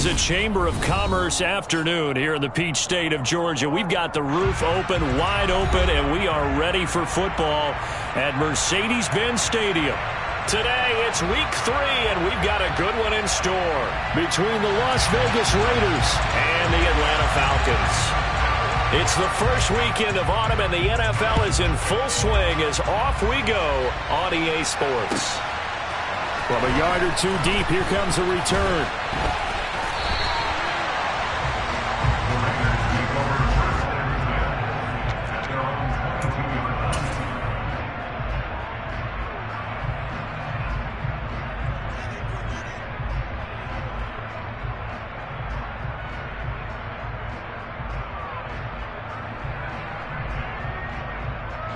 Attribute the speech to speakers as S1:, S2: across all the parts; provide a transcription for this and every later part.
S1: is a Chamber of Commerce afternoon here in the Peach State of Georgia. We've got the roof open, wide open, and we are ready for football at Mercedes-Benz Stadium. Today, it's week 3, and we've got a good one in store between the Las Vegas Raiders and the Atlanta Falcons. It's the first weekend of autumn, and the NFL is in full swing as off we go on EA Sports. From a yard or two deep, here comes a return.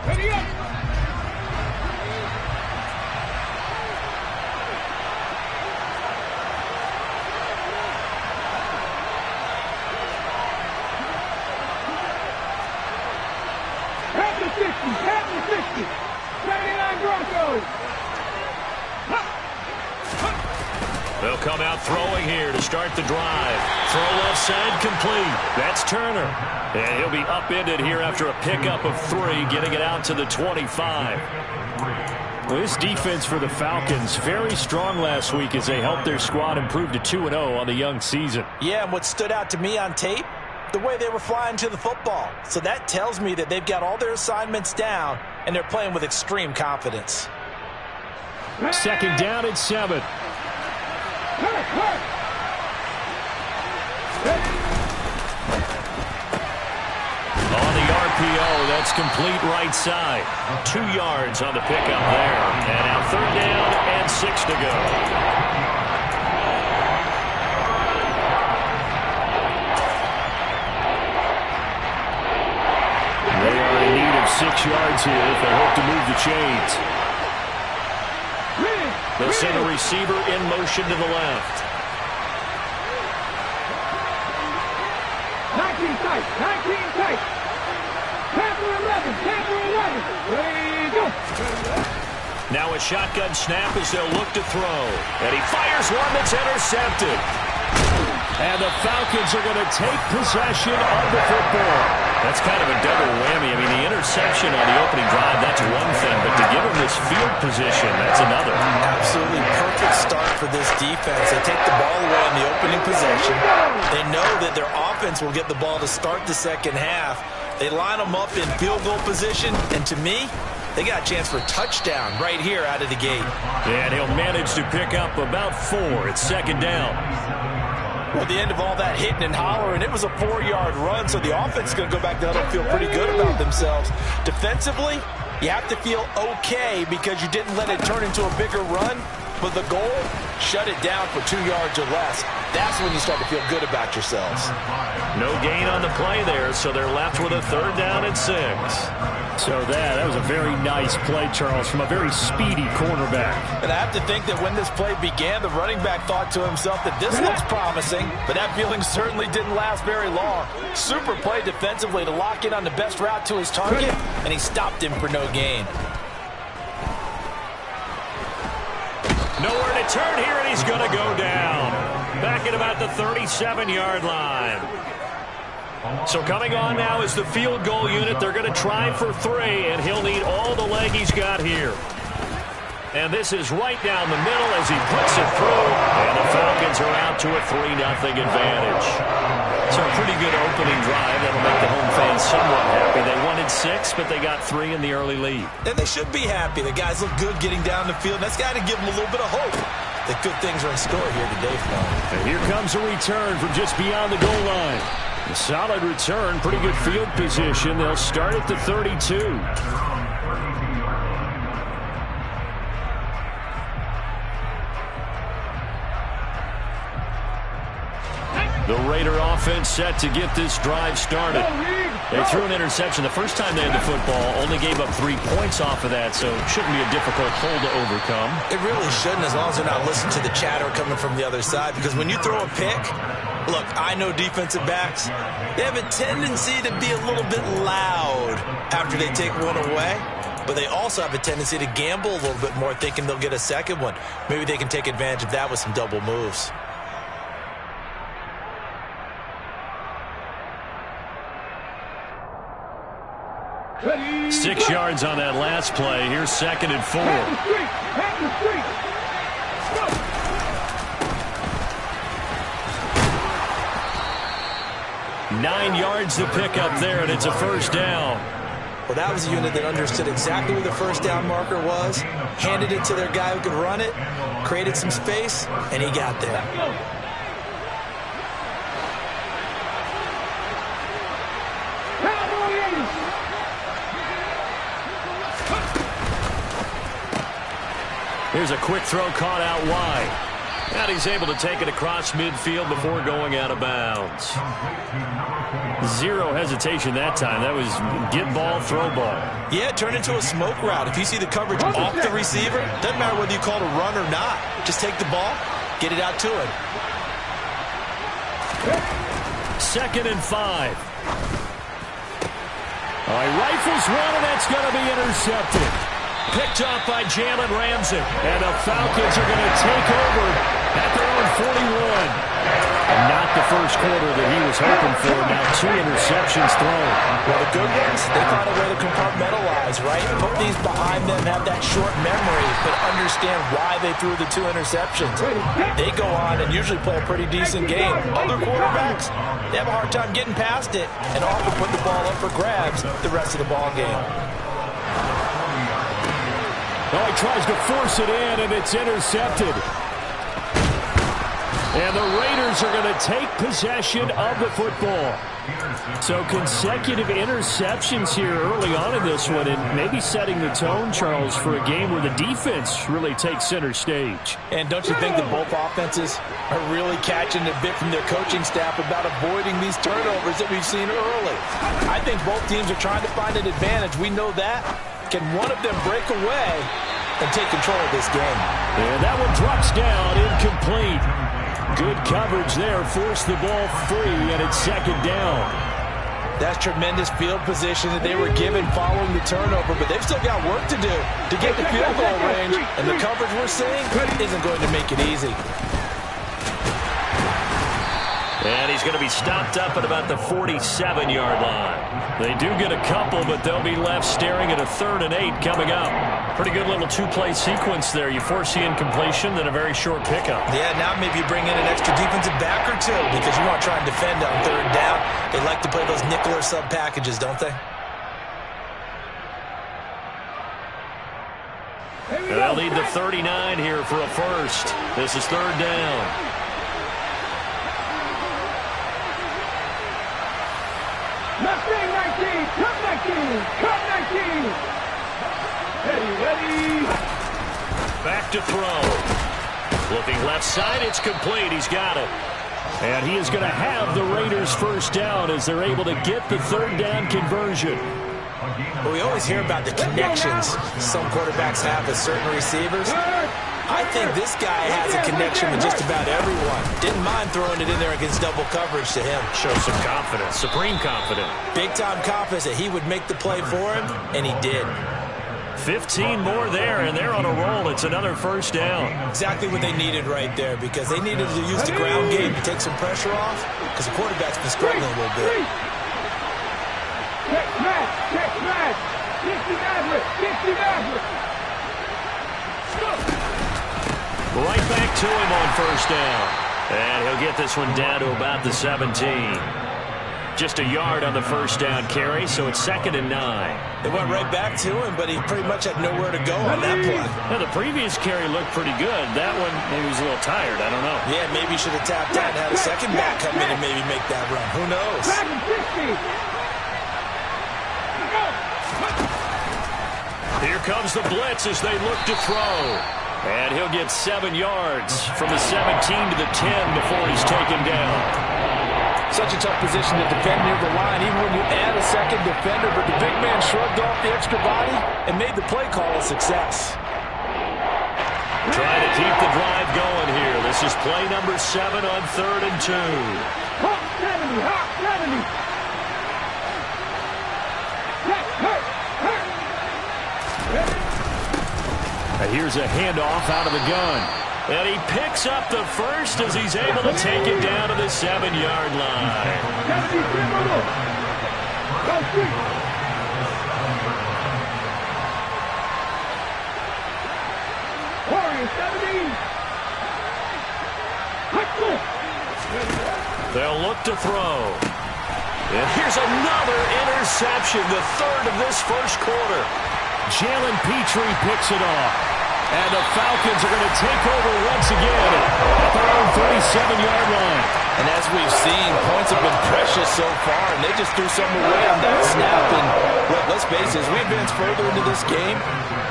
S2: Ready up!
S1: They'll come out throwing here to start the drive. Throw left side complete. That's Turner. And he'll be upended here after a pickup of 3, getting it out to the 25. Well, this defense for the Falcons, very strong last week as they helped their squad improve to 2-0 on the young season.
S3: Yeah, and what stood out to me on tape, the way they were flying to the football. So that tells me that they've got all their assignments down, and they're playing with extreme confidence.
S1: Second down and 7. On the RPO, that's complete right side. 2 yards on the pickup there. And now third down and 6 to go. They are in need of 6 yards here if they hope to move the chains. They'll send a receiver in motion to the left.
S2: 19 tight, 19 tight. Tampa 11, Tampa 11. Ready, go.
S1: Now a shotgun snap as they'll look to throw. And he fires one that's intercepted. And the Falcons are going to take possession of the football. That's kind of a double whammy. I mean, the interception on the opening drive, that's one thing. But to give them this field position, that's another.
S3: Absolutely perfect start for this defense. They take the ball away on the opening possession. They know that their offense will get the ball to start the second half. They line them up in field goal position. And to me, they got a chance for a touchdown right here out of the gate.
S1: And he'll manage to pick up about 4. It's second down.
S3: Well, at the end of all that hitting and hollering, it was a 4-yard run, so the offense is going to go back down and feel pretty good about themselves. Defensively, you have to feel okay because you didn't let it turn into a bigger run, but the goal, shut it down for 2 yards or less. That's when you start to feel good about yourselves.
S1: No gain on the play there, so they're left with a third down and 6. So that was a very nice play, Charles, from a very speedy cornerback.
S3: And I have to think that when this play began, the running back thought to himself that this looks promising, but that feeling certainly didn't last very long. Super play defensively to lock in on the best route to his target, and he stopped him for no gain.
S1: Nowhere to turn here, and he's going to go down. Back at about the 37-yard line. So coming on now is the field goal unit. They're going to try for 3, and he'll need all the leg he's got here. And this is right down the middle as he puts it through, and the Falcons are out to a 3-0 advantage. So a pretty good opening drive. That'll make the home fans somewhat happy. They wanted 6, but they got 3 in the early lead.
S3: And they should be happy. The guys look good getting down the field. That's got to give them a little bit of hope that good things are in store here today for them.
S1: And here comes a return from just beyond the goal line. A solid return, pretty good field position. They'll start at the 32. The Raider offense set to get this drive started. They threw an interception the first time they had the football, only gave up 3 points off of that, so it shouldn't be a difficult hole to overcome.
S3: It really shouldn't, as long as they're not listening to the chatter coming from the other side, because when you throw a pick, look, I know defensive backs, they have a tendency to be a little bit loud after they take one away, but they also have a tendency to gamble a little bit more, thinking they'll get a second one. Maybe they can take advantage of that with some double moves.
S1: 6 yards on that last play. Here's 2nd and 4. 9 yards to pick up there, and it's a first down.
S3: Well, that was a unit that understood exactly where the first down marker was, handed it to their guy who could run it, created some space, and he got there.
S1: Here's a quick throw caught out wide. And he's able to take it across midfield before going out of bounds. Zero hesitation that time. That was get ball, throw ball.
S3: Yeah, it turned into a smoke route. If you see the coverage off the receiver, doesn't matter whether you call it a run or not. Just take the ball, get it out to him.
S1: 2nd and 5. All right, rifles one, and that's going to be intercepted. Picked up by Jalen Ramsey. And the Falcons are going to take over at their own 41. And not the first quarter that he was hoping for. Now 2 interceptions thrown.
S3: Well, the good ones, they find a way to compartmentalize, right? Put these behind them, have that short memory, but understand why they threw the 2 interceptions. They go on and usually play a pretty decent game. Other quarterbacks, they have a hard time getting past it and often put the ball up for grabs the rest of the ball game.
S1: Oh, he tries to force it in, and it's intercepted. And the Raiders are going to take possession of the football. So consecutive interceptions here early on in this one, and maybe setting the tone, Charles, for a game where the defense really takes center stage.
S3: And don't you think that both offenses are really catching a bit from their coaching staff about avoiding these turnovers that we've seen early? I think both teams are trying to find an advantage. We know that. Can one of them break away and take control of this game?
S1: And that one drops down, incomplete. Good coverage there, forced the ball free, and it's 2nd down.
S3: That's tremendous field position that they were given following the turnover, but they've still got work to do to get the field goal range, and the coverage we're seeing isn't going to make it easy.
S1: And he's going to be stopped up at about the 47-yard line. They do get a couple, but they'll be left staring at a 3rd and 8 coming up. Pretty good little 2-play sequence there. You force the incompletion, then a very short pickup.
S3: Yeah, now maybe you bring in an extra defensive back or 2 because you want to try and defend on 3rd down. They like to play those nickel or sub packages, don't they?
S1: They'll need the 39 here for a first. This is 3rd down.
S2: Mustang 19, cut 19, cut 19. Ready.
S1: Back to throw. Looking left side, it's complete. He's got it. And he is going to have the Raiders first down as they're able to get the 3rd down conversion.
S3: Well, we always hear about the connections some quarterbacks have with certain receivers. I think this guy has a connection with just about everyone. Didn't mind throwing it in there against double coverage to him.
S1: Shows some confidence, supreme confidence.
S3: Big-time confidence that he would make the play for him, and he did.
S1: 15 more there, and they're on a roll. It's another first down.
S3: Exactly what they needed right there, because they needed to use the ground game to take some pressure off, because the quarterback's been struggling a little bit.
S2: Check smash. 60 Maverick.
S1: Right back to him on first down. And he'll get this one down to about the 17. Just a yard on the first down carry, so it's 2nd and 9.
S3: They went right back to him, but he pretty much had nowhere to go on that play.
S1: Now, the previous carry looked pretty good. That one, maybe he was a little tired. I don't know.
S3: Yeah, maybe he should have tapped out and had a second back come in and maybe make that run. Who knows?
S1: Here comes the blitz as they look to throw. And he'll get 7 yards from the 17 to the 10 before he's taken down.
S3: Such a tough position to defend near the line, even when you add a second defender, but the big man shrugged off the extra body and made the play call a success.
S1: Trying to keep the drive going here. This is play number 7 on 3rd and 2.
S2: Hawk 70, Hawk 70.
S1: Here's a handoff out of the gun. And he picks up the first as he's able to take it down to the 7-yard line. They'll look to throw. And here's another interception, the third of this first quarter. Jalen Petrie picks it off. And the Falcons are going to take over once again at their own 37-yard line.
S3: And as we've seen, points have been precious so far, and they just threw some away on that snap. And let's face it, as we advance further into this game,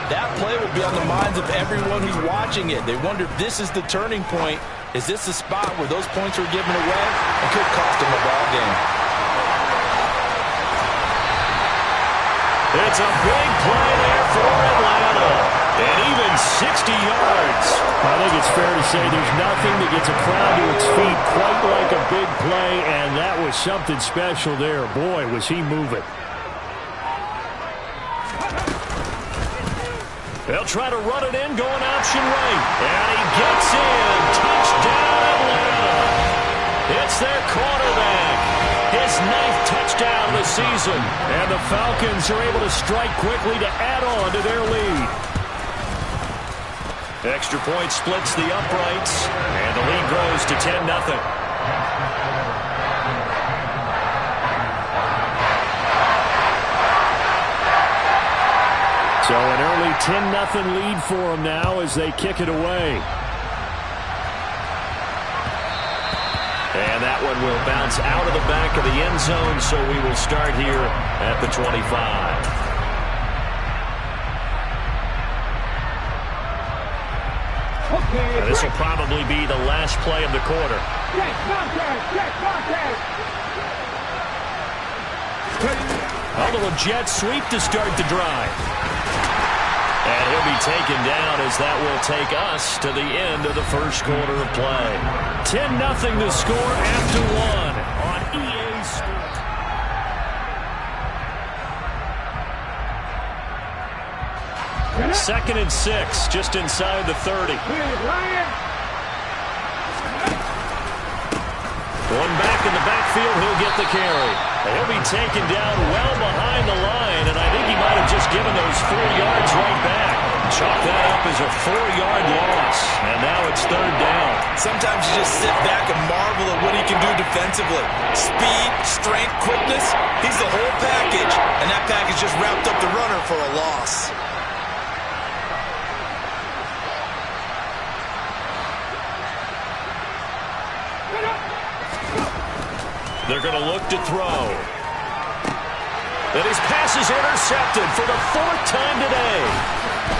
S3: that play will be on the minds of everyone who's watching it. They wonder if this is the turning point. Is this the spot where those points were given away? It could cost them a ball game.
S1: It's a big play there for Atlanta. And even 60 yards.
S4: I think it's fair to say there's nothing that gets a crowd to its feet quite like a big play, and that was something special there. Boy, was he moving.
S1: They'll try to run it in, going option right. And he gets in. Touchdown, Atlanta. It's their quarterback. His 9th touchdown of the season. And the Falcons are able to strike quickly to add on to their lead. Extra point splits the uprights, and the lead grows to 10-0.
S4: So an early 10-0 lead for them now as they kick it away.
S1: And that one will bounce out of the back of the end zone, so we will start here at the 25. Now, this will probably be the last play of the quarter. A little jet sweep to start the drive. And he'll be taken down as that will take us to the end of the first quarter of play. 10-0 to score after one on EA Sports. Second and 6, just inside the 30. One back in the backfield, he'll get the carry. He'll be taken down well behind the line, and I think he might have just given those 4 yards right back. Chalk that up as a 4-yard loss, and now it's third down.
S3: Sometimes you just sit back and marvel at what he can do defensively. Speed, strength, quickness, he's the whole package, and that package just wrapped up the runner for a loss.
S1: They're going to look to throw. And his pass is intercepted for the 4th time today.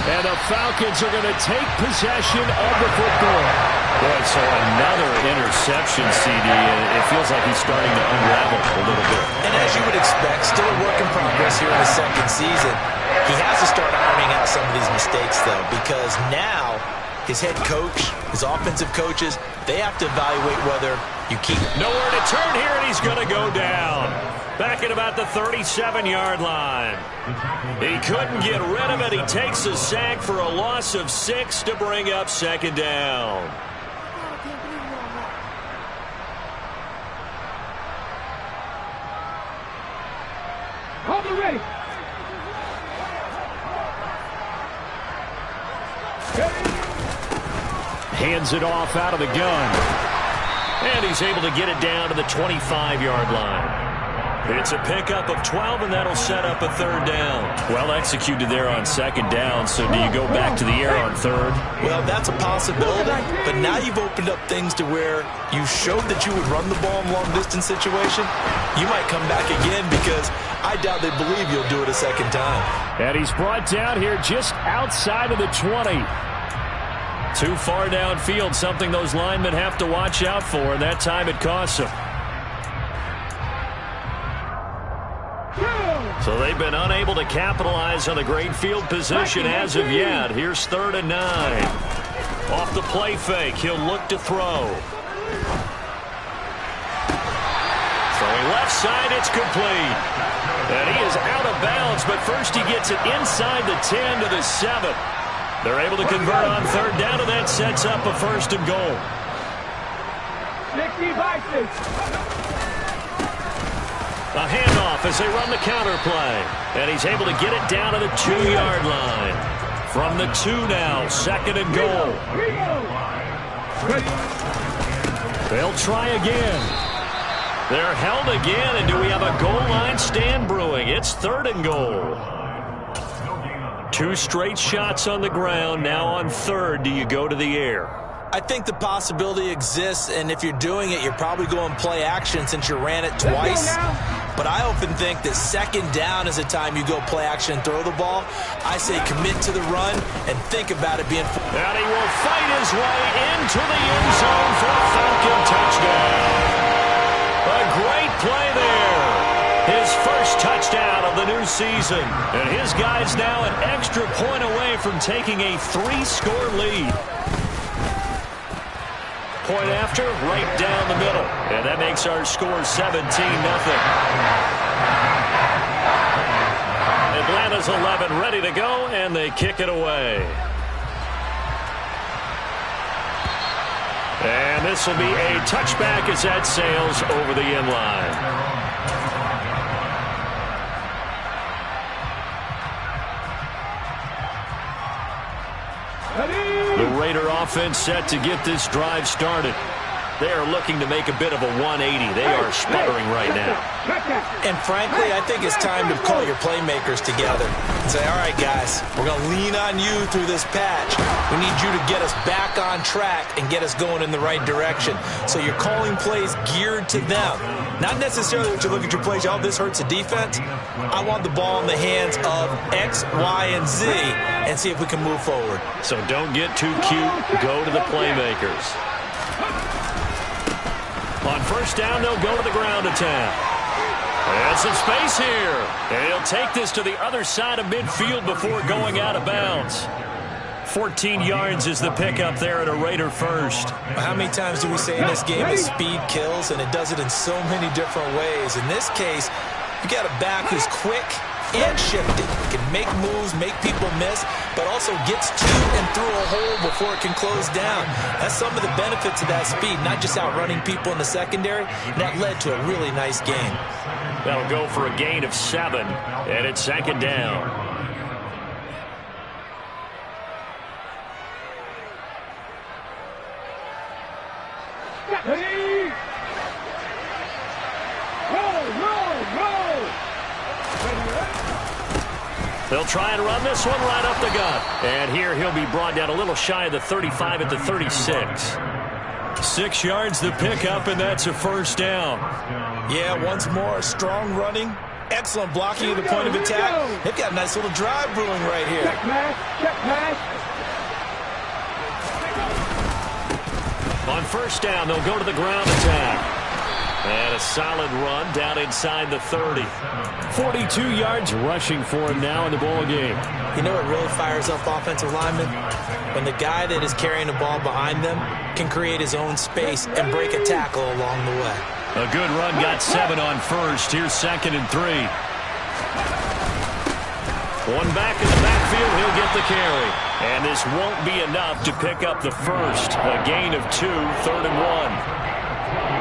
S4: And the Falcons are going to take possession of the football.
S1: Boy, so another interception, CD. It feels like he's starting to unravel a little bit.
S3: And as you would expect, still a work in progress here in the second season. He has to start ironing out some of these mistakes, though, because now his head coach, his offensive coaches, they have to evaluate whether you keep.
S1: Nowhere to turn here, and he's going to go down. Back at about the 37-yard line. He couldn't get rid of it. He takes a sack for a loss of 6 to bring up second down.
S2: Hold it ready.
S4: Hands it off out of the gun.
S1: And he's able to get it down to the 25-yard line. It's a pickup of 12, and that'll set up a third down. Well executed there on second down, so do you go back to the air on third?
S3: Well, that's a possibility, but now you've opened up things to where you showed that you would run the ball in long-distance situation. You might come back again because I doubt they believe you'll do it a second time.
S4: And he's brought down here just outside of the 20.
S1: Too far downfield, something those linemen have to watch out for, and that time it costs them. So they've been unable to capitalize on the great field position as of yet. Here's 3rd and 9. Off the play fake, he'll look to throw. Throwing left side, it's complete. And he is out of bounds, but first he gets it inside the 10 to the 7. They're able to convert on third down, and that sets up a 1st and goal.
S2: 60 by 6.
S1: A handoff as they run the counter play. And he's able to get it down to the 2-yard line. From the 2 now, 2nd and goal. They'll try again. They're held again, and do we have a goal line stand brewing? It's 3rd and goal. 2 straight shots on the ground. Now on 3rd, do you go to the air?
S3: I think the possibility exists, and if you're doing it, you're probably going play action since you ran it twice. But I often think that 2nd down is the time you go play action and throw the ball. I say commit to the run and think about it being...
S1: And he will fight his way into the end zone for a Falcon touchdown. A great play there. His first touchdown of the new season. And his guy's now an extra point away from taking a 3-score lead. Point after, right down the middle. And that makes our score 17-0. Atlanta's 11 ready to go, and they kick it away. And this will be a touchback as that sails over the end line. The Raider offense set to get this drive started. They are looking to make a bit of a 180. They are sputtering right now.
S3: And frankly, I think it's time to call your playmakers together and say, all right, guys, we're going to lean on you through this patch. We need you to get us back on track and get us going in the right direction. So you're calling plays geared to them. Not necessarily that you look at your plays, oh, this hurts the defense. I want the ball in the hands of X, Y, and Z and see if we can move forward.
S1: So don't get too cute. Go to the playmakers. On 1st down, they'll go to the ground attack. And some space here. And he'll take this to the other side of midfield before going out of bounds. 14 yards is the pickup there at a Raider first.
S3: How many times do we say in this game that speed kills, and it does it in so many different ways? In this case, you got a back who's quick and shifty. Can make moves, make people miss, but also gets to and through a hole before it can close down. That's some of the benefits of that speed, not just outrunning people in the secondary. And that led to a really nice game.
S1: That'll go for a gain of 7, and it's 2nd down. They'll try and run this one right up the gut. And here he'll be brought down a little shy of the 35 at the 36. 6 yards the pickup, and that's a 1st down.
S3: Yeah, once more, strong running, excellent blocking at the point of attack. They've got a nice little drive brewing right here.
S2: Check pass, check pass.
S1: On 1st down, they'll go to the ground attack. And a solid run down inside the 30. 42 yards rushing for him now in the ball game.
S3: You know what really fires up offensive linemen? When the guy that is carrying the ball behind them can create his own space and break a tackle along the way.
S1: A good run, got 7 on 1st. Here's 2nd and 3. One back in the backfield, he'll get the carry. And this won't be enough to pick up the 1st. A gain of 2, 3rd and 1.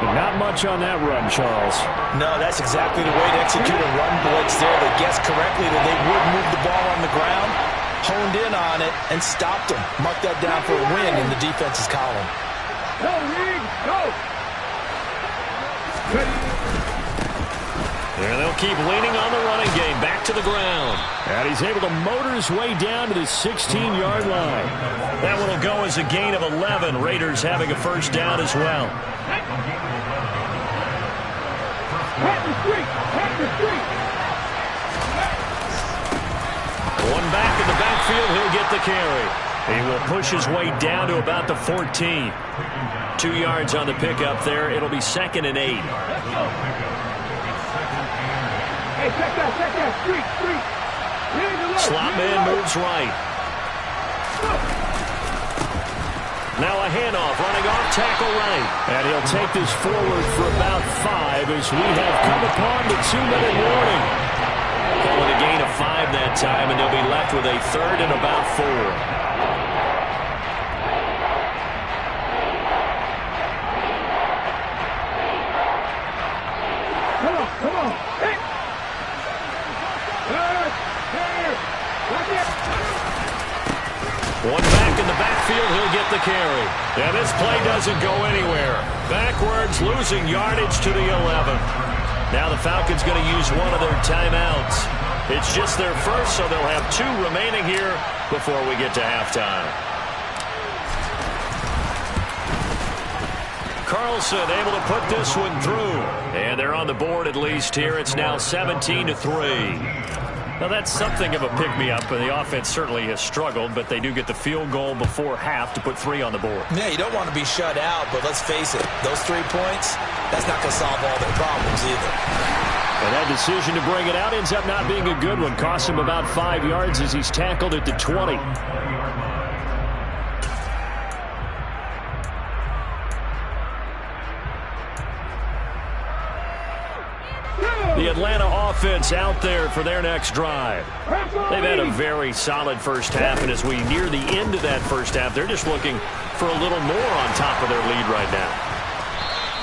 S4: Not much on that run, Charles.
S3: No, that's exactly the way to execute a run blitz there. They guessed correctly that they would move the ball on the ground, honed in on it, and stopped them. Mark that down for a win in the defense's column.
S2: Go, Reed, go.
S1: And they'll keep leaning on the running game. Back to the ground.
S4: And he's able to motor his way down to the 16-yard line.
S1: That one will go as a gain of 11. Raiders having a 1st down as well. One back in the backfield, he'll get the carry. He will push his way down to about the 14. 2 yards on the pickup there. It'll be 2nd and 8.
S2: Hey, check that, street.
S1: Slot man moves right. Now a handoff, running off tackle right. And he'll take this forward for about 5 as we have come upon the 2-minute warning. Calling a gain of 5 that time, and they'll be left with a 3rd and about 4.
S2: Come on. Hey. Watch it.
S1: the carry. And this play doesn't go anywhere. Backwards, losing yardage to the 11. Now the Falcons going to use one of their timeouts. It's just their first, so they'll have 2 remaining here before we get to halftime. Carlson able to put this one through. And they're on the board at least here. It's now 17-3. Now, that's something of a pick-me-up, and the offense certainly has struggled, but they do get the field goal before half to put 3 on the board.
S3: Yeah, you don't want to be shut out, but let's face it, those 3 points, that's not going to solve all their problems either.
S1: And that decision to bring it out ends up not being a good one. Costs him about 5 yards as he's tackled at the 20. The Atlanta offense out there for their next drive. They've had a very solid first half, and as we near the end of that first half, they're just looking for a little more on top of their lead right now.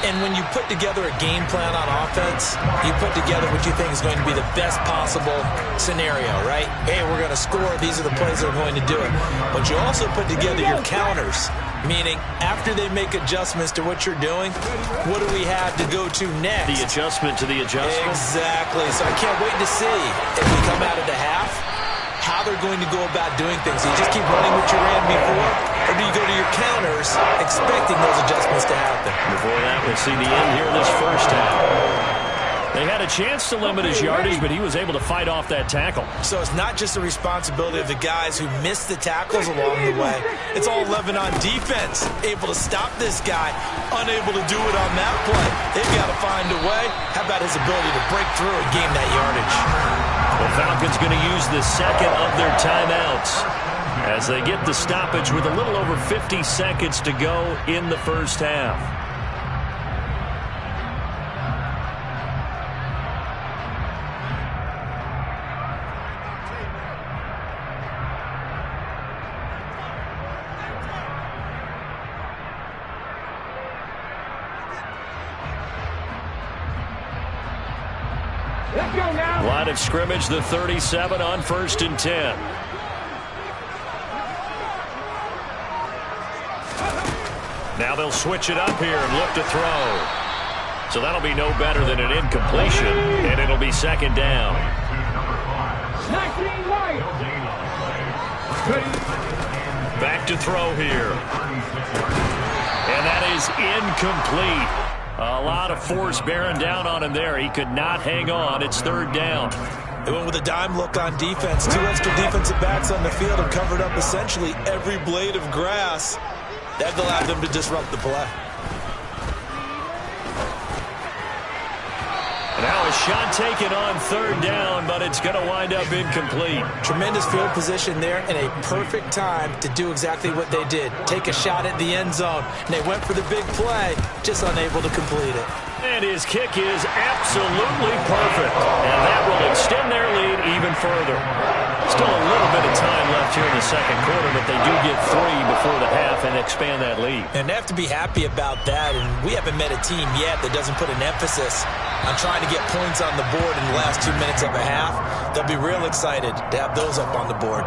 S3: And when you put together a game plan on offense, you put together what you think is going to be the best possible scenario, right? Hey, we're going to score. These are the plays that are going to do it. But you also put together your counters, meaning after they make adjustments to what you're doing, what do we have to go to next?
S1: The adjustment to the adjustment.
S3: Exactly. So I can't wait to see if we come out of the half, how they're going to go about doing things. Do you just keep running what you ran before, or do you go to your counters expecting those adjustments to happen?
S1: Before that, we'll see the end here in this first half. They had a chance to limit his yardage, but he was able to fight off that tackle.
S3: So it's not just the responsibility of the guys who missed the tackles along the way. It's all 11 on defense, able to stop this guy, unable to do it on that play. They've got to find a way. How about his ability to break through and gain that yardage?
S1: The Falcons going to use the second of their timeouts as they get the stoppage with a little over 50 seconds to go in the first half. Line of scrimmage, the 37 on 1st and 10. Now they'll switch it up here and look to throw. So that'll be no better than an incompletion, and it'll be 2nd down. Back to throw here. And that is incomplete. A lot of force bearing down on him there. He could not hang on. It's 3rd down.
S3: They went with a dime look on defense. 2 extra defensive backs on the field and covered up essentially every blade of grass. That allowed them to disrupt the play.
S1: Now a shot taken on 3rd down, but it's going to wind up incomplete.
S3: Tremendous field position there and a perfect time to do exactly what they did. Take a shot at the end zone. And they went for the big play, just unable to complete it.
S1: And his kick is absolutely perfect. And that will extend their lead even further. Still a little bit of time left here in the 2nd quarter, but they do get 3 before the half and expand that lead.
S3: And they have to be happy about that. And we haven't met a team yet that doesn't put an emphasis on trying to get points on the board in the last 2 minutes of a half. They'll be real excited to have those up on the board.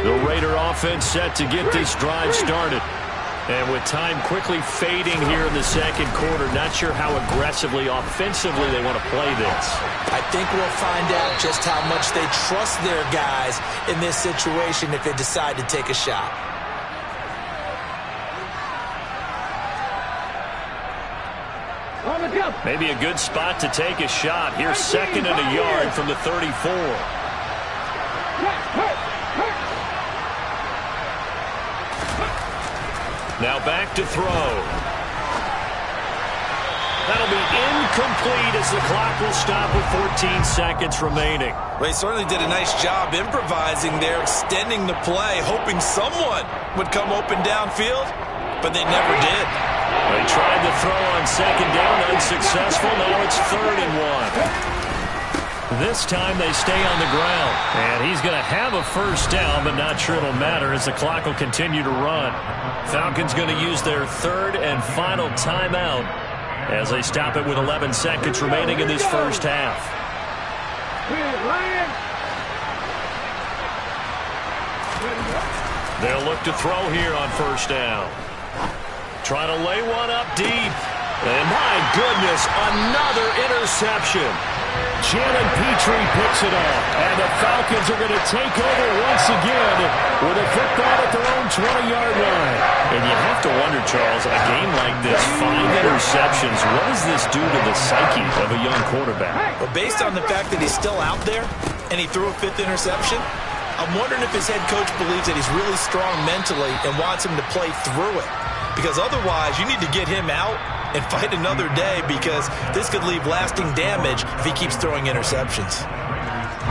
S1: The Raider offense set to get this drive started. And with time quickly fading here in the 2nd quarter, not sure how aggressively, offensively they want to play this.
S3: I think we'll find out just how much they trust their guys in this situation if they decide to take a shot.
S1: Maybe a good spot to take a shot. Here's 2nd and a yard from the 34. Now back to throw. That'll be incomplete as the clock will stop with 14 seconds remaining.
S3: Well, he certainly did a nice job improvising there, extending the play, hoping someone would come open downfield, but they never did.
S1: They tried to throw on 2nd down, unsuccessful. Now it's 3rd and 1. This time they stay on the ground. And he's going to have a first down, but not sure it'll matter as the clock will continue to run. Falcons going to use their 3rd and final timeout as they stop it with 11 seconds remaining in this first half. They'll look to throw here on first down. Trying to lay one up deep. And my goodness, another interception.
S4: Jalen Petrie picks it off. And the Falcons are going to take over once again with a football at their own 20-yard line.
S1: And you have to wonder, Charles, a game like this, 5 interceptions, what does this do to the psyche of a young quarterback?
S3: Well, based on the fact that he's still out there and he threw a 5th interception, I'm wondering if his head coach believes that he's really strong mentally and wants him to play through it. Because otherwise, you need to get him out and fight another day, because this could leave lasting damage if he keeps throwing interceptions.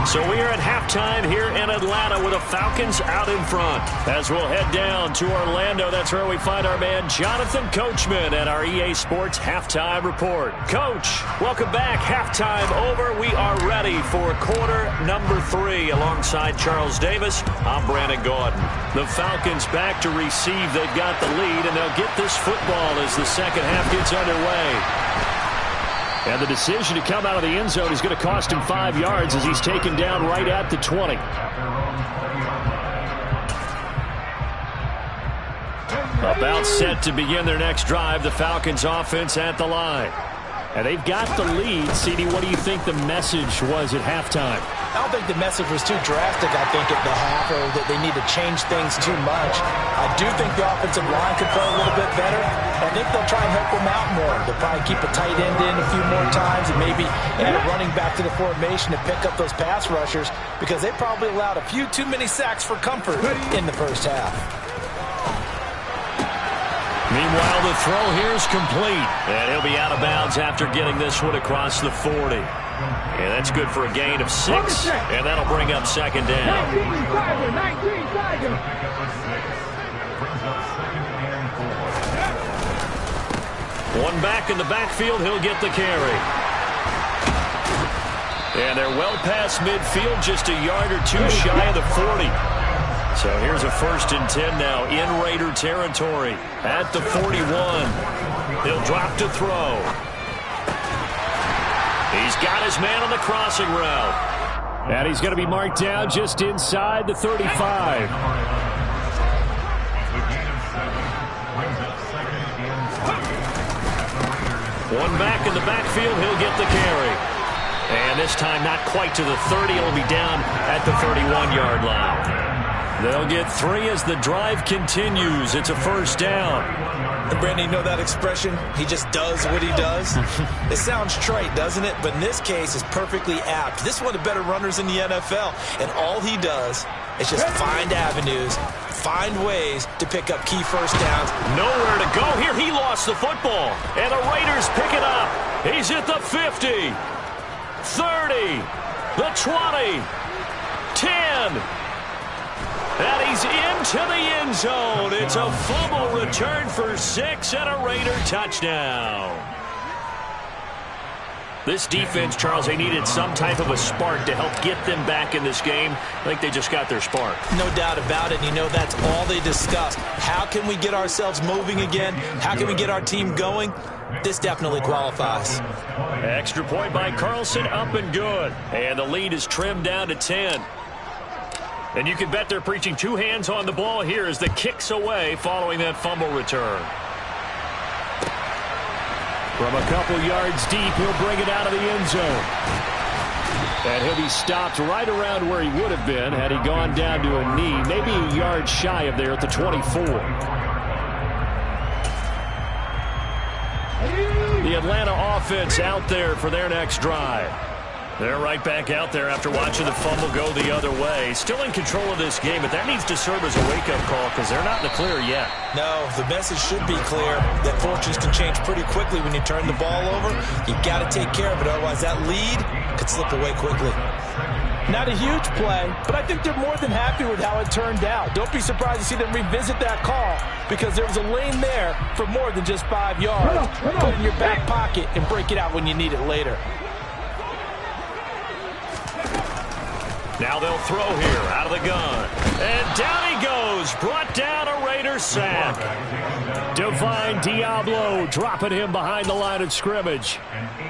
S1: So we are at halftime here in Atlanta with the Falcons out in front. As we'll head down to Orlando, that's where we find our man Jonathan Coachman at our EA Sports Halftime Report. Coach, welcome back. Halftime over. We are ready for quarter number 3. Alongside Charles Davis, I'm Brandon Gordon. The Falcons back to receive. They've got the lead, and they'll get this football as the second half gets underway. And the decision to come out of the end zone is going to cost him 5 yards as he's taken down right at the 20. About set to begin their next drive, the Falcons offense at the line. And they've got the lead. CD, what do you think the message was at halftime?
S3: I don't think the message was too drastic, I think, at the half, or that they need to change things too much. I do think the offensive line could play a little bit better. I think they'll try and help them out more. They'll probably keep a tight end in a few more times and maybe add a running back to the formation to pick up those pass rushers, because they probably allowed a few too many sacks for comfort in the first half.
S1: Meanwhile, the throw here is complete. And he'll be out of bounds after getting this one across the 40. And that's good for a gain of 6. And that'll bring up second down.
S2: 19 Tigers.
S1: One back in the backfield, he'll get the carry. And they're well past midfield, just a yard or two shy of the 40. So here's a 1st and 10 now in Raider territory at the 41. He'll drop to throw. He's got his man on the crossing route.
S4: And he's going to be marked down just inside the 35.
S1: One back in the backfield, he'll get the carry. And this time not quite to the 30. It'll be down at the 31-yard line. They'll get 3 as the drive continues. It's a 1st down.
S3: And Brandon, you know that expression? He just does what he does? It sounds trite, doesn't it? But in this case, it's perfectly apt. This is one of the better runners in the NFL. And all he does is just find avenues, find ways to pick up key first downs.
S1: Nowhere to go here. He lost the football. And the Raiders pick it up. He's at the 50, 30, the 20, 10. And he's into the end zone. It's a fumble return for 6 and a Raider touchdown. This defense, Charles, they needed some type of a spark to help get them back in this game. I think they just got their spark.
S3: No doubt about it. You know, that's all they discussed. How can we get ourselves moving again? How can we get our team going? This definitely qualifies.
S1: Extra point by Carlson, up and good. And the lead is trimmed down to 10. And you can bet they're preaching 2 hands on the ball here as the kick's away following that fumble return.
S4: From a couple yards deep, he'll bring it out of the end zone. And he'll be stopped right around where he would have been had he gone down to a knee, maybe a yard shy of there at the 24. The Atlanta offense out there for their next drive. They're right back out there after watching the fumble go the other way. Still in control of this game, but that needs to serve as a wake-up call because they're not in the clear yet.
S3: No, the message should be clear that fortunes can change pretty quickly when you turn the ball over. You've got to take care of it, otherwise that lead could slip away quickly. Not a huge play, but I think they're more than happy with how it turned out. Don't be surprised to see them revisit that call because there was a lane there for more than just 5 yards. Put it in your back pocket and break it out when you need it later.
S1: Now they'll throw here out of the gun. And down he goes. Brought down a Raider sack. Divine Diablo dropping him behind the line of scrimmage.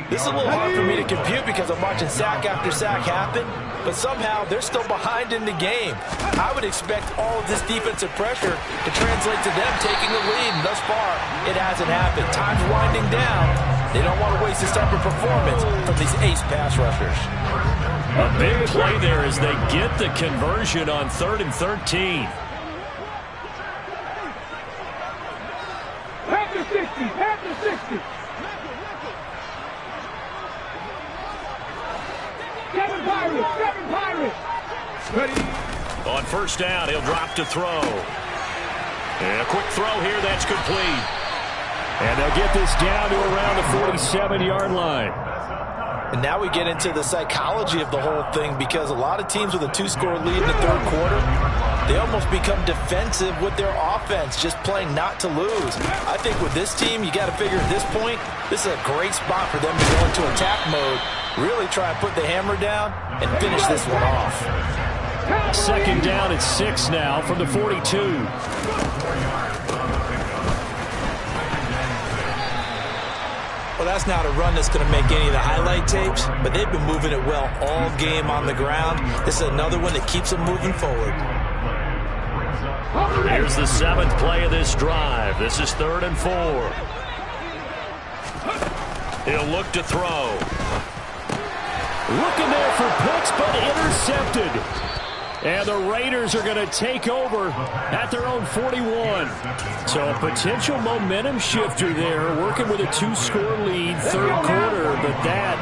S3: This is a little hard for me to compute because I'm watching sack after sack happen, but somehow they're still behind in the game. I would expect all of this defensive pressure to translate to them taking the lead, and thus far, it hasn't happened. Time's winding down. They don't want to waste this type of performance from these ace pass rushers.
S1: A big play there as they get the conversion on 3rd and 13.
S2: Pack the 60, pack the 60. 7 Pirates, 7 Pirates. Ready.
S1: On first down, he'll drop to throw. And a quick throw here, that's complete. And they'll get this down to around the 47-yard line.
S3: And now we get into the psychology of the whole thing, because a lot of teams with a 2-score lead in the third quarter, they almost become defensive with their offense, just playing not to lose. I think with this team, you got to figure at this point, this is a great spot for them to go into attack mode, really try and put the hammer down and finish this one off.
S1: 2nd down at 6 now from the 42.
S3: Well, that's not a run that's going to make any of the highlight tapes, but they've been moving it well all game on the ground. This is another one that keeps them moving forward.
S1: Here's the 7th play of this drive. This is 3rd and 4. He'll look to throw. Looking there for picks, but intercepted. And the Raiders are going to take over at their own 41. So a potential momentum shifter there, working with a 2-score lead, 3rd quarter, but that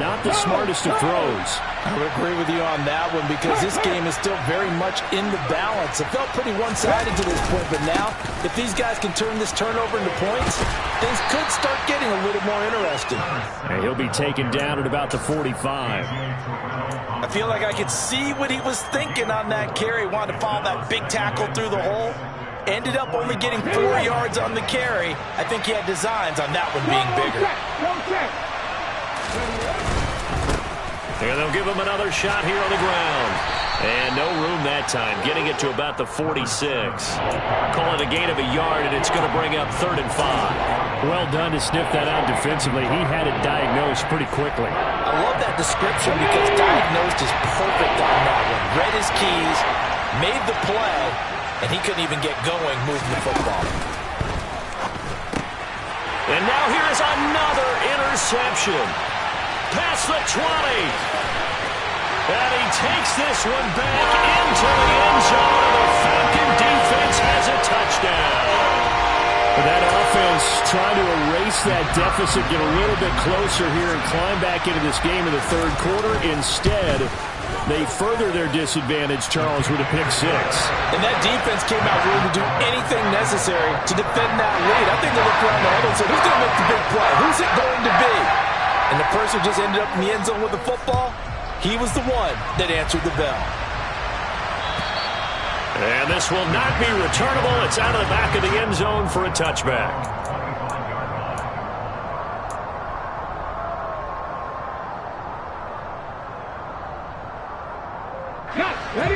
S1: not the smartest of throws.
S3: I would agree with you on that one, because this game is still very much in the balance. It felt pretty one-sided to this point, but now, if these guys can turn this turnover into points, things could start getting a little more interesting.
S1: And he'll be taken down at about the 45.
S3: I feel like I could see what he was thinking on that carry. Wanted to follow that big tackle through the hole. Ended up only getting 4 yards on the carry. I think he had designs on that one being bigger.
S1: And they'll give him another shot here on the ground. And no room that time, getting it to about the 46. Call it a gain of a yard, and it's going to bring up 3rd and 5.
S4: Well done to sniff that out defensively. He had it diagnosed pretty quickly.
S3: I love that description, because diagnosed is perfect on that one. Read his keys, made the play, and he couldn't even get going moving the football.
S1: And now here is another interception. Past the 20. And he takes this one back into the end zone, and the Falcon defense has a touchdown.
S4: That offense trying to erase that deficit, get a little bit closer here, and climb back into this game in the 3rd quarter. Instead, they further their disadvantage, Charles, with a pick 6.
S3: And that defense came out ready to do anything necessary to defend that lead. I think they looked around the huddle and said, who's going to make the big play? Who's it going to be? And the person who just ended up in the end zone with the football, he was the one that answered the bell.
S1: And this will not be returnable. It's out of the back of the end zone for a touchback.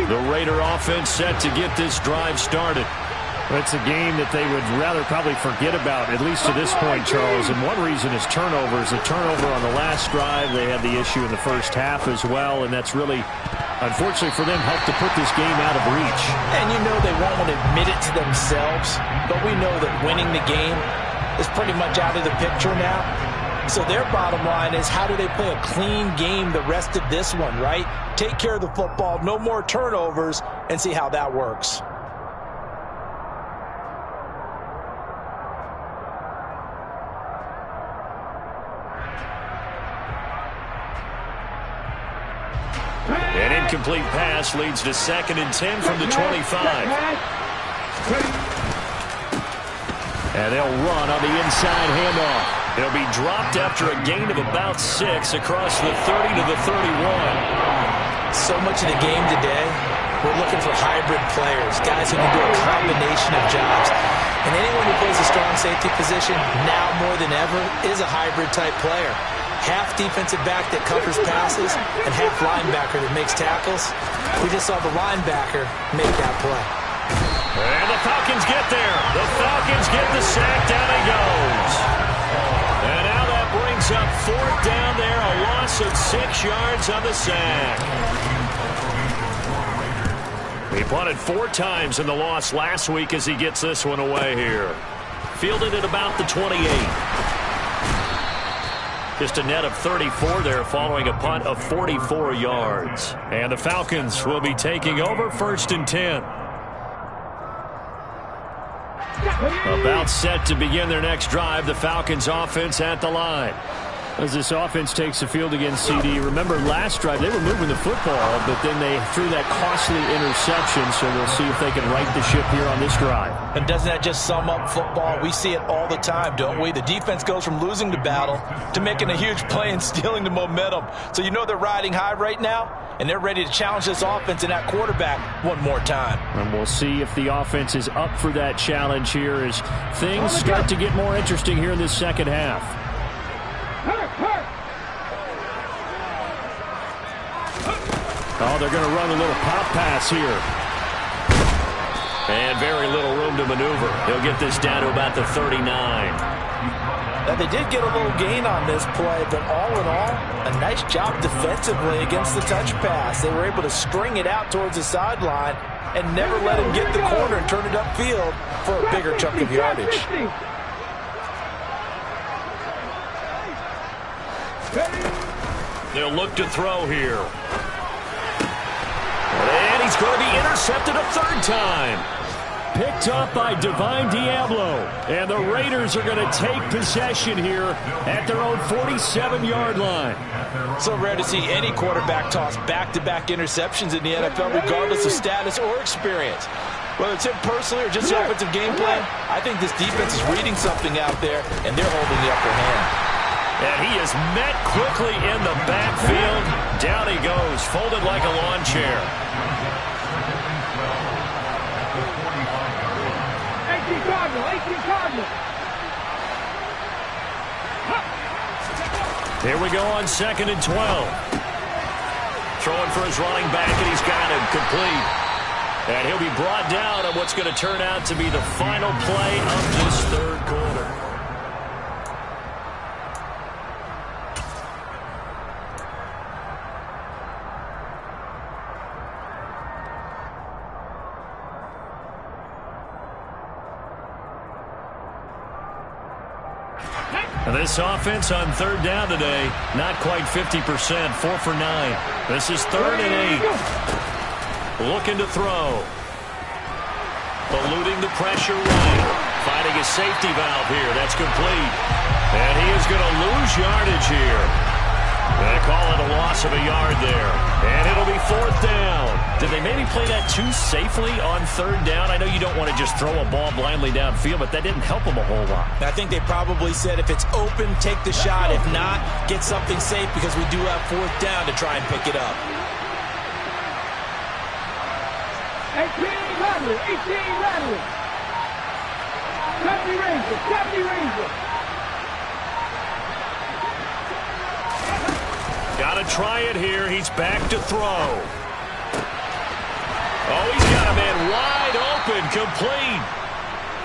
S1: The Raider offense set to get this drive started.
S4: It's a game that they would rather probably forget about, at least to this point, Charles. And one reason is turnovers. A turnover on the last drive. They had the issue in the first half as well, and that's really, unfortunately for them, helped to put this game out of reach.
S3: And you know they won't want to admit it to themselves, but we know that winning the game is pretty much out of the picture now. So their bottom line is, how do they play a clean game the rest of this one, right? Take care of the football, no more turnovers, and see how that works.
S1: An incomplete pass leads to 2nd and 10 from the 25. And they'll run on the inside handoff. It'll be dropped after a gain of about 6 across the 30 to the 31.
S3: So much of the game today, we're looking for hybrid players, guys who can do a combination of jobs. And anyone who plays a strong safety position, now more than ever, is a hybrid type player. half defensive back that covers passes and half linebacker that makes tackles. We just saw the linebacker make that play.
S1: And the Falcons get there. The Falcons get the sack. Down he goes. And now that brings up fourth down there. A loss of 6 yards on the sack. He punted 4 times in the loss last week as he gets this one away here. Fielded at about the 28. Just a net of 34 there following a punt of 44 yards. And the Falcons will be taking over 1st and 10. About set to begin their next drive. The Falcons offense at the line. As this offense takes the field against CD, remember last drive they were moving the football, but then they threw that costly interception, so we'll see if they can right the ship here on this drive.
S3: And doesn't that just sum up football? We see it all the time, don't we? The defense goes from losing the battle to making a huge play and stealing the momentum. So you know they're riding high right now, and they're ready to challenge this offense and that quarterback one more time.
S1: And we'll see if the offense is up for that challenge here as things start to get more interesting here in this second half. Oh, they're going to run a little pop pass here. And very little room to maneuver. He'll get this down to about the 39.
S3: Now, they did get a little gain on this play, but all in all, a nice job defensively against the touch pass. They were able to string it out towards the sideline and never let him get the corner and turn it upfield for a bigger chunk of yardage.
S1: They'll look to throw here. And he's going to be intercepted a 3rd time. Picked up by Divine Diablo. And the Raiders are going to take possession here at their own 47-yard line.
S3: So rare to see any quarterback toss back-to-back interceptions in the NFL, regardless of status or experience. Whether it's him personally or just the offensive game plan, I think this defense is reading something out there, and they're holding the upper hand.
S1: And he is met quickly in the backfield. Down he goes, folded like a lawn chair.
S2: 18 Cardinal.
S1: Here we go on 2nd and 12. Throwing for his running back, and he's got him complete. And he'll be brought down on what's going to turn out to be the final play of this 3rd quarter. And this offense on 3rd down today, not quite 50%, 4 for 9. This is 3rd and 8. Looking to throw. Eluding the pressure right. Finding a safety valve here. That's complete. And he is going to lose yardage here. They call it a loss of a yard there. And it'll be 4th down. Did they maybe play that too safely on 3rd down? I know you don't want to just throw a ball blindly downfield, but that didn't help them a whole lot.
S3: I think they probably said if it's open, take the shot. If not, get something safe because we do have 4th down to try and pick it up.
S2: 18 Rattler. 70 Ranger.
S1: Got to try it here. He's back to throw. Oh, he's got a man wide open, complete.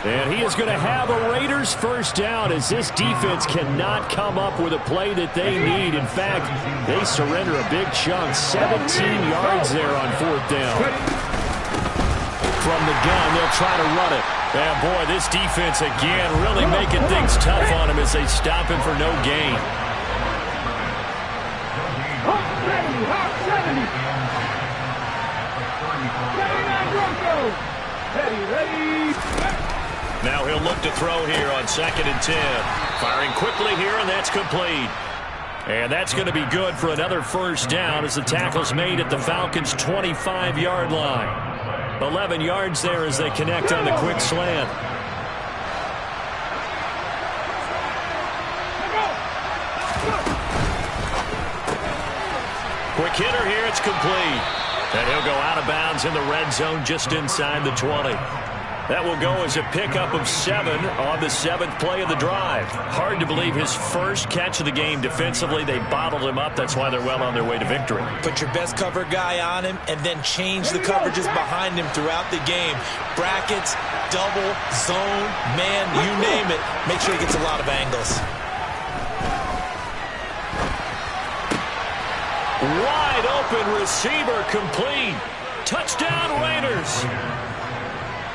S1: And he is going to have a Raiders 1st down as this defense cannot come up with a play that they need. In fact, they surrender a big chunk, 17 yards there on 4th down. From the gun, they'll try to run it. And boy, this defense again really making things tough on him as they stop him for no gain. Now he'll look to throw here on 2nd and 10. Firing quickly here, and that's complete. And that's going to be good for another 1st down as the tackle's made at the Falcons' 25-yard line. 11 yards there as they connect on the quick slant. Quick hitter here, it's complete. And he'll go out of bounds in the red zone just inside the 20. That will go as a pickup of 7 on the 7th play of the drive. Hard to believe his first catch of the game defensively. They bottled him up. That's why they're well on their way to victory.
S3: Put your best cover guy on him and then change the coverages behind him throughout the game. Brackets, double, zone, man, you name it. Make sure he gets a lot of angles.
S1: Wide open receiver complete. Touchdown Raiders.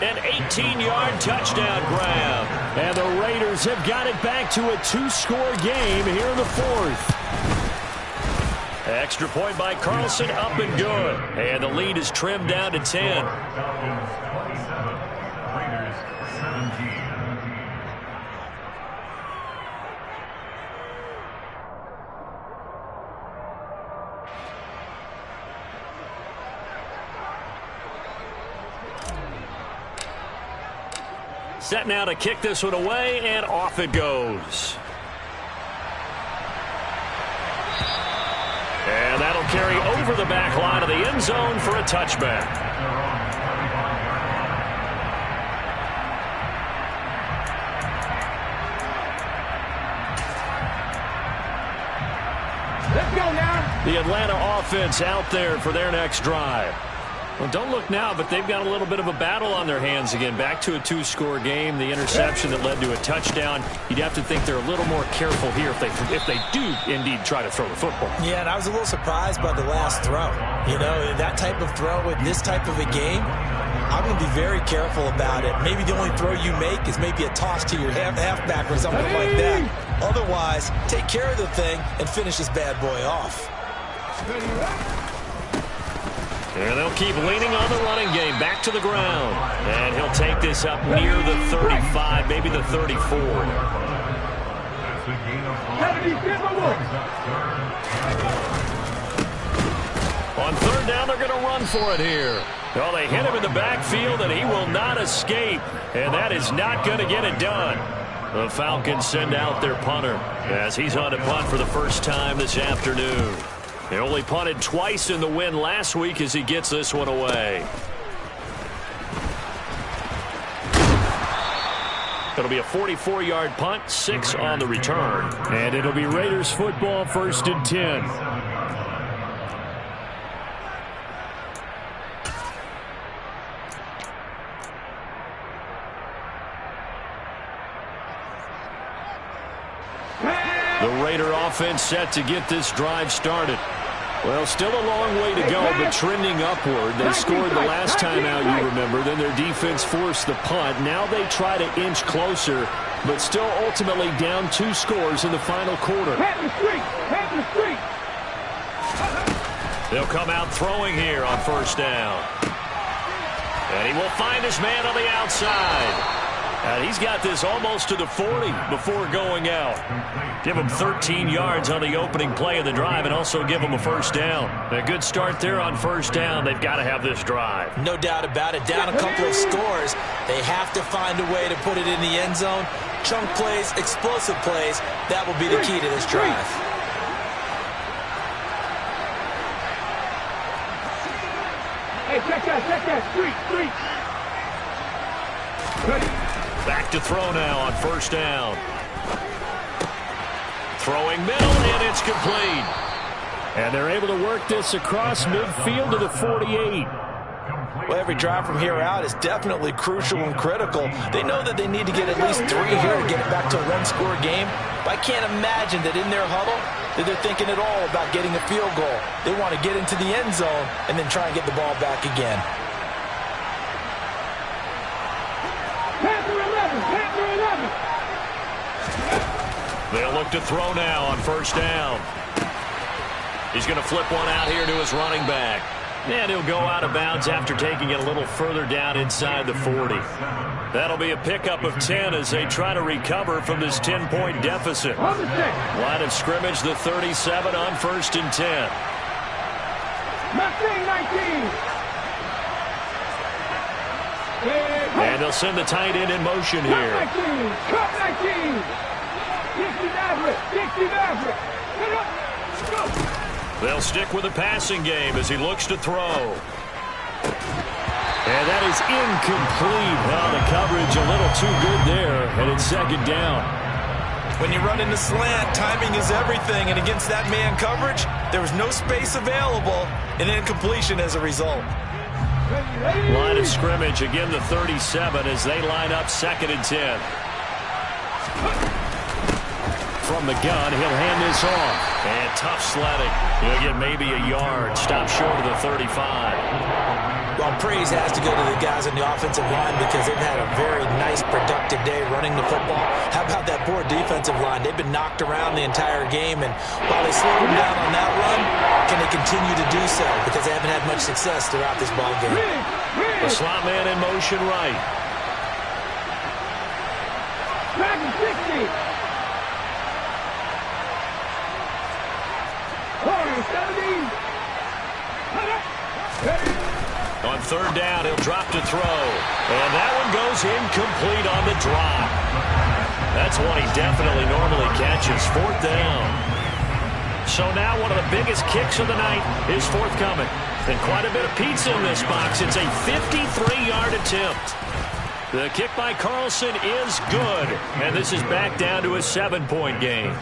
S1: An 18-yard touchdown grab. And the Raiders have got it back to a 2-score game here in the 4th. Extra point by Carlson, up and good. And the lead is trimmed down to 10.
S5: Raiders 17.
S1: Set now to kick this one away, and off it goes. And that'll carry over the back line of the end zone for a touchback.
S2: Let's go now.
S1: The Atlanta offense out there for their next drive. Well, don't look now, but they've got a little bit of a battle on their hands again. Back to a 2-score game. The interception that led to a touchdown. You'd have to think they're a little more careful here if they do indeed try to throw the football.
S3: Yeah, and I was a little surprised by the last throw. You know, that type of throw with this type of a game, I'm going to be very careful about it. Maybe the only throw you make is maybe a toss to your halfback or something like that. Otherwise, take care of the thing and finish this bad boy off.
S1: And they'll keep leaning on the running game. Back to the ground. And he'll take this up near the 35, maybe the 34. On 3rd down, they're going to run for it here. Well, they hit him in the backfield, and he will not escape. And that is not going to get it done. The Falcons send out their punter as he's on to punt for the first time this afternoon. He only punted twice in the win last week as he gets this one away. It'll be a 44-yard punt, 6 on the return. And it'll be Raiders football, 1st and 10. The Raider offense set to get this drive started. Well, still a long way to go, but trending upward. They scored the last time out, you remember. Then their defense forced the punt. Now they try to inch closer, but still ultimately down 2 scores in the final quarter. They'll come out throwing here on 1st down. And he will find his man on the outside. And he's got this almost to the 40 before going out. Give him 13 yards on the opening play of the drive and also give him a 1st down. A good start there on 1st down. They've got to have this drive.
S3: No doubt about it. Down a couple of scores. They have to find a way to put it in the end zone. Chunk plays, explosive plays. That will be the key to this drive.
S2: Hey, check that. Street.
S1: Back to throw now on 1st down. Throwing middle, and it's complete. And they're able to work this across midfield to the 48.
S3: Well, every drive from here out is definitely crucial and critical. They know that they need to get at least 3 here to get it back to a 1-score game. But I can't imagine that in their huddle that they're thinking at all about getting a field goal. They want to get into the end zone and then try and get the ball back again.
S1: They'll look to throw now on 1st down. He's going to flip one out here to his running back. And he'll go out of bounds after taking it a little further down inside the 40. That'll be a pickup of 10 as they try to recover from this 10-point deficit. Line of scrimmage, the 37 on 1st and 10.
S2: 19.
S1: And they'll send the tight end in motion here.
S2: Cut 19.
S1: They'll stick with the passing game as he looks to throw. And that is incomplete. Well, the coverage a little too good there, and it's second down.
S3: When you run into slant, timing is everything, and against that man coverage, there was no space available, and incompletion as a result.
S1: Line of scrimmage, again the 37 as they line up 2nd and 10. From the gun, he'll hand this off. And tough sledding. He'll get maybe a yard. Stop short of the 35.
S3: Well, praise has to go to the guys on the offensive line because they've had a very nice, productive day running the football. How about that poor defensive line? They've been knocked around the entire game, and while they slowed them down on that run, can they continue to do so? Because they haven't had much success throughout this ball game.
S1: The slot man in motion right.
S2: Back to 60.
S1: On 3rd down, he'll drop to throw. And that one goes incomplete on the drop. That's one he definitely normally catches. 4th down. So now one of the biggest kicks of the night is forthcoming. And quite a bit of pizza in this box. It's a 53-yard attempt. The kick by Carlson is good. And this is back down to a 7-point game.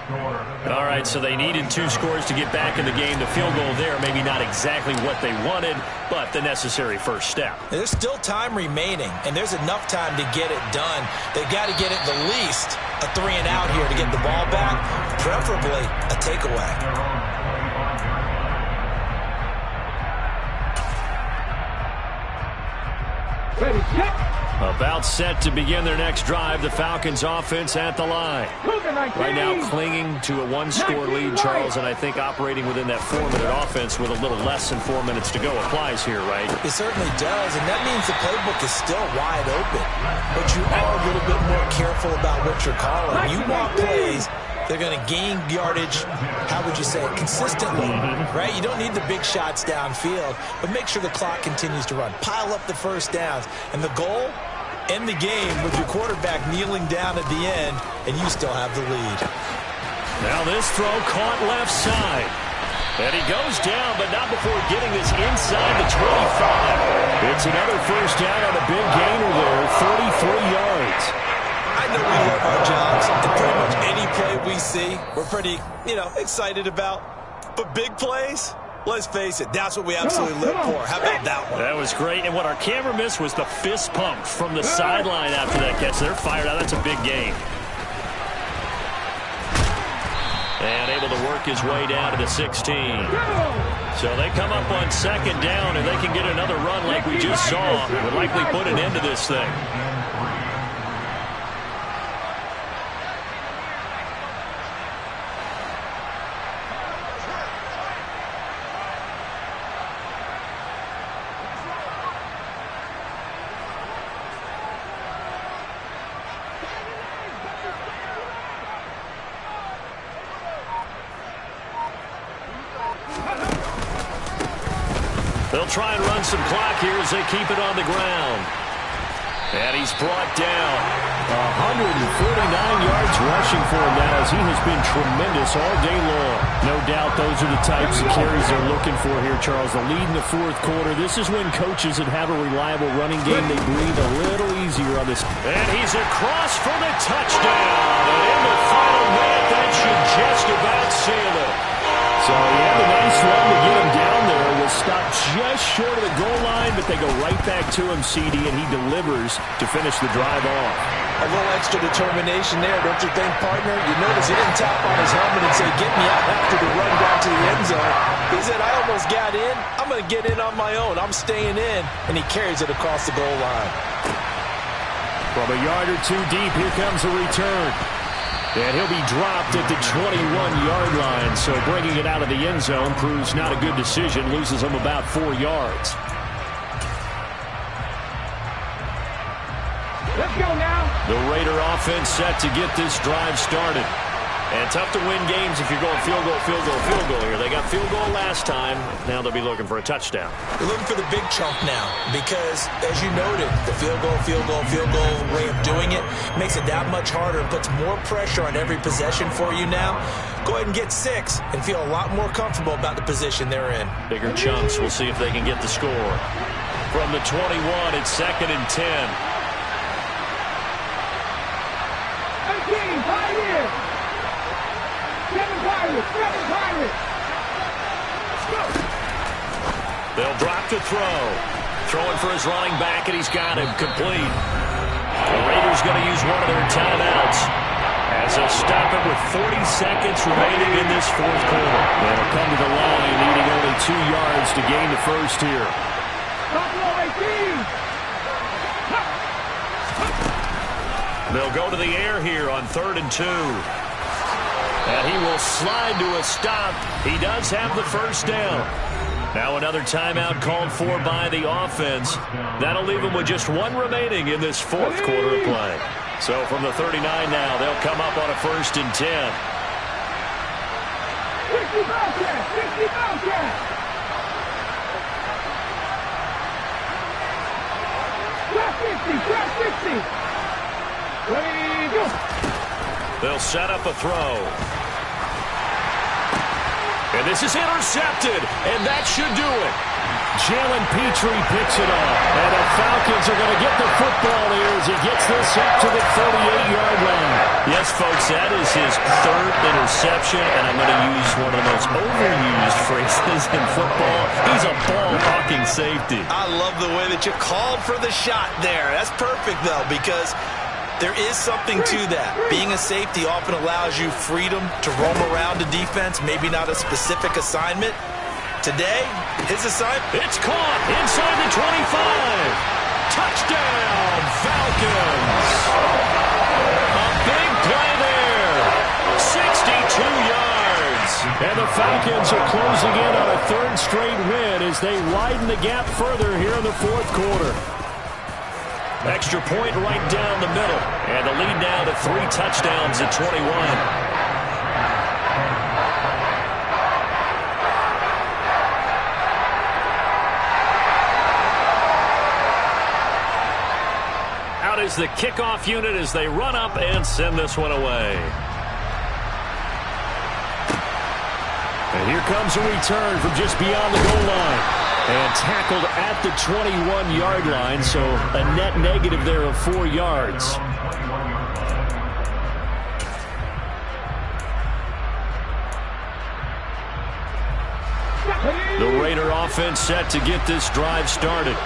S1: All right, so they needed 2 scores to get back in the game. The field goal there, maybe not exactly what they wanted, but the necessary first step.
S3: There's still time remaining, and there's enough time to get it done. They've got to get it the least a 3-and-out here to get the ball back, preferably a takeaway.
S2: Ready, set.
S1: About set to begin their next drive. The Falcons offense at the line. Right now clinging to a 1-score lead, Charles, and I think operating within that 4-minute offense with a little less than 4 minutes to go applies here, right?
S3: It certainly does, and that means the playbook is still wide open. But you are a little bit more careful about what you're calling. You want plays, they're going to gain yardage, how would you say it, consistently, right? You don't need the big shots downfield, but make sure the clock continues to run. Pile up the first downs, and the goal, end the game with your quarterback kneeling down at the end, and you still have the lead.
S1: Now this throw caught left side. And he goes down, but not before getting this inside the 25. It's another first down on a big gainer there, 33 yards.
S3: I know we love our jobs, and pretty much any play we see, we're pretty, excited about. But big plays, let's face it, that's what we absolutely live for. How about that one?
S1: That was great, and what our camera missed was the fist pump from the sideline after that catch. They're fired out. That's a big gain. And able to work his way down to the 16. So they come up on 2nd down, and they can get another run like we just saw. Would likely put an end to this thing. They'll try and run some clock here as they keep it on the ground. And he's brought down. 149 yards rushing for him now as he has been tremendous all day long. No doubt those are the types of carries they're looking for here, Charles. The lead in the 4th quarter. This is when coaches that have a reliable running game, they breathe a little easier on this. And he's across for the touchdown. And in the final minute, that should just about seal it. So he had a nice run to get him down there. Was stopped just short of the goal line, but they go right back to him, CD, and he delivers to finish the drive off.
S3: A little extra determination there, don't you think, partner? You notice he didn't tap on his helmet and say, get me out after the run down to the end zone. He said, I almost got in. I'm going to get in on my own. I'm staying in. And he carries it across the goal line.
S1: From a yard or two deep, here comes a return. And he'll be dropped at the 21-yard line. So bringing it out of the end zone proves not a good decision. Loses him about 4 yards.
S2: Let's go now.
S1: The Raider offense set to get this drive started. And tough to win games if you're going field goal, field goal, field goal here. They got field goal last time. Now they'll be looking for a touchdown.
S3: They're looking for the big chunk now because, as you noted, the field goal way of doing it makes it that much harder and puts more pressure on every possession for you now. Go ahead and get 6 and feel a lot more comfortable about the position they're in.
S1: Bigger chunks. We'll see if they can get the score. from the 21. It's 2nd and 10.
S2: 18, Pioneers. 7 Pirates, 7 Pirates.
S1: They'll drop to throw. Throwing for his running back, and he's got him complete. The Raiders going to use one of their timeouts as they'll stop it with 40 seconds remaining in this fourth quarter.
S4: They'll come to the line needing only 2 yards to gain the first here.
S2: Buffalo 18.
S1: They'll go to the air here on 3rd and 2. And he will slide to a stop. He does have the first down. Now another timeout called for by the offense. That'll leave them with just 1 remaining in this fourth quarter of play. So from the 39 now, they'll come up on a 1st and 10.
S2: 60 Bobcats, 60 Bobcats. Trap 60. Ready, go.
S1: They'll set up a throw. And this is intercepted, and that should do it.
S4: Jalen Petrie picks it up, and the Falcons are going to get the football here as he gets this up to the 38-yard line.
S1: Yes, folks, that is his 3rd interception, and I'm going to use one of the most overused phrases in football. He's a ball-hawking safety.
S3: I love the way that you called for the shot there. That's perfect, though, because there is something to that. Being a safety often allows you freedom to roam around the defense, maybe not a specific assignment. Today, his assignment.
S1: It's caught inside the 25. Touchdown, Falcons. A big play there. 62 yards.
S4: And the Falcons are closing in on a 3rd straight win as they widen the gap further here in the fourth quarter.
S1: Extra point right down the middle. And the lead now to 3 touchdowns at 21. Out is the kickoff unit as they run up and send this one away.
S4: And here comes a return from just beyond the goal line. And tackled at the 21-yard line, so a net negative there of 4 yards.
S1: The Raider offense set to get this drive started.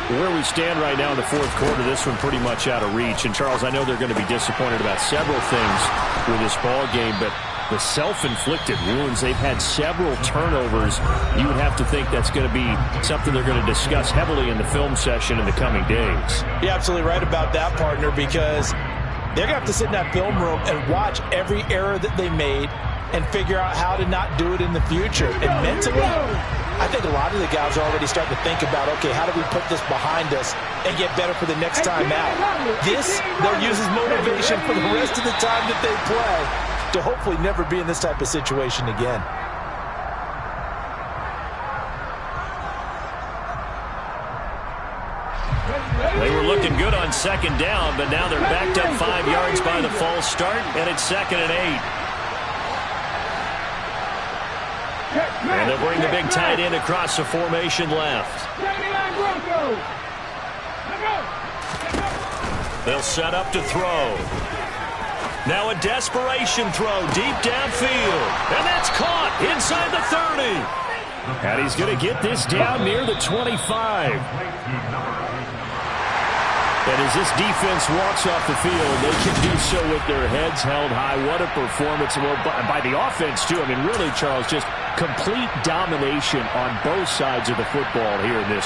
S4: Where we stand right now in the fourth quarter, this one pretty much out of reach. And, Charles, I know they're going to be disappointed about several things with this ball game, but the self-inflicted wounds, they've had several turnovers. You would have to think that's going to be something they're going to discuss heavily in the film session in the coming days.
S3: You're absolutely right about that, partner, because they're going to have to sit in that film room and watch every error that they made and figure out how to not do it in the future. And mentally, I think a lot of the guys are already starting to think about, okay, how do we put this behind us and get better for the next time out? This, they'll use as motivation for the rest of the time that they play to hopefully never be in this type of situation again.
S1: They were looking good on 2nd down, but now they're backed up 5 yards by the false start, and it's 2nd and 8. And they'll bring the big tight end across the formation left. They'll set up to throw. Now a desperation throw deep downfield. And that's caught inside the 30.
S4: And he's going to get this down near the 25. And as this defense walks off the field, they can do so with their heads held high. What a performance by the offense, too. I mean, really, Charles, just complete domination on both sides of the football here in this